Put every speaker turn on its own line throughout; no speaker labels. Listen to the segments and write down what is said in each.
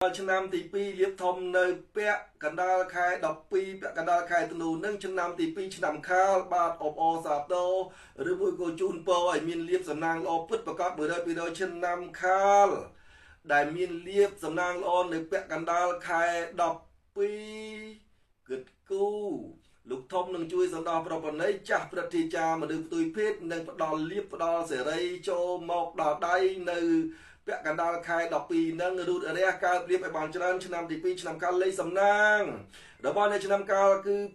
ឆ្នាំទី2លៀបធំនៅពាក់កណ្ដាលខែ12ពាក់កណ្ដាលខែធ្នូនឹងឆ្នាំទី2ឆ្នាំខាលបាទអបអសាទរឬមួយក៏ជូនពរឲ្យមានលៀបសំណាងល្អពិតប្រកប100%ឆ្នាំខាលដែលមានលៀបសំណាងល្អនៅពាក់កណ្ដាលខែ12គិតគូលោកធំនឹងជួយសម្ដោះប្រពន្ធចាស់ព្រឹទ្ធាចារ្យមនុស្សផ្ទុយភេទនិងផ្ដល់លៀបផ្ដល់សេរីចូលមកដល់ដៃនៅពាក់កណ្ដាលខែ12នឹងរូតរះកើតរៀបឲ្យបានច្រើនឆ្នាំទី2ឆ្នាំកាលលេខសំណាងរបស់នៅឆ្នាំកាលគឺ979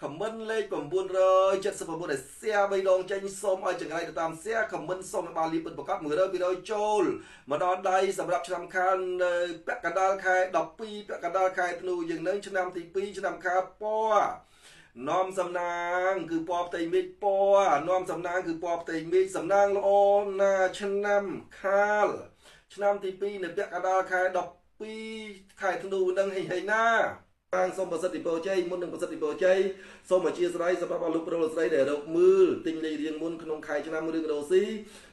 ខមមិនលេខ979ដែលសៀ3ដងចេញសូមឲ្យចង្រៃទៅតាមសៀខមមិនសូមឲ្យបានលៀបពិតប្រកប100%ចូលមកដល់ដៃសម្រាប់ឆ្នាំខាលនៅពាក់កណ្ដាលខែ12ពាក់កណ្ដាលខែធ្នូយើងនឹងឆ្នាំទី2ឆ្នាំខាលពណ៌នាំសំណាងគឺពណ៌ផ្ទៃមេឃពណ៌នាំសំណាងគឺពណ៌ផ្ទៃមេឃសំណាងល្អណាឆ្នាំខាលឆ្នាំទី2នៅពាក់កណ្ដាលខែ12ខែធ្នូនឹងហេណាបានសូមប្រសិទ្ធិពរជ័យមុននឹងប្រសិទ្ធិពរជ័យសូមអធិស្ឋានសម្រាប់អស់លោកប្រុសលោកស្រីដែលរកមើលទិញលេខរៀងមុនក្នុងខែឆ្នាំរឿងរ៉ូស៊ី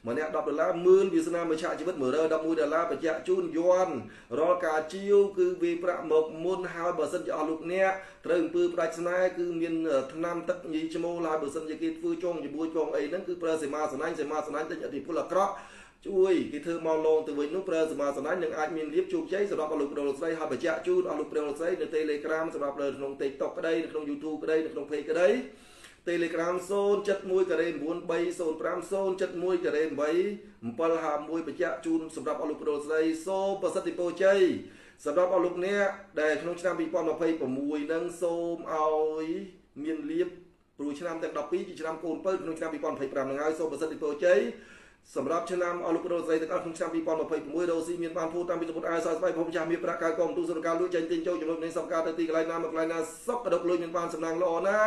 ម្នាក់$10មើលវាសនាមួយឆាកជីវិត$111បញ្ជាក់ជូនយន់រាល់ការជាវគឺវាប្រាក់មកមុនហើយបើសិនជាអស់លោកអ្នកត្រូវអំពើផ្ដាច់ស្នេហ៍គឺមានថ្នាំទឹកញីឈ្មោះឡើយបើសិនជាគេធ្វើចងជាមួយចងអីហ្នឹងគឺប្រើសេមាសណាញ់ទិញអតិពលអាក្រក់ជួយគេធ្វើមកលងទៅវិញនោះប្រើសមាសនានឹងអាចមានលៀបជោគជ័យសម្រាប់អស់លោកប្រុសលោកស្រីហើយបញ្ជាក់ជូនអស់លោកប្រុសលោកស្រីនៅ Telegram សម្រាប់នៅក្នុង TikTok ក្តីនៅក្នុង YouTube ក្តីនៅក្នុង Page ក្តី Telegram 071-93405071-8751បញ្ជាក់ជូនសម្រាប់អស់លោកប្រុសលោកស្រីសូមប្រសិទ្ធិពរជ័យសម្រាប់អស់លោកអ្នកដែលក្នុងឆ្នាំ2026នឹងសូមឲ្យមានលៀបព្រោះឆ្នាំទាំង12ជាឆ្នាំកូនពៅក្នុងឆ្នាំ2025នឹងហើយសូមប្រសិទ្ធិពរជ័យសម្រាប់ឆ្នាំអស់លោកប្រុសស្រីទាំងអស់ក្នុងឆ្នាំ2026រ៉ូស៊ីមានបានពូតាមពីសមុទ្រអាយសស្បៃភពចាស់មានប្រាក់កាយកងទូសរការលួចចេញទិញចូលចំណុចនៃសង្ការទៅទីកន្លែងណាមកកន្លែងណាសុខកដុកលុយមានបានសំណាងល្អណា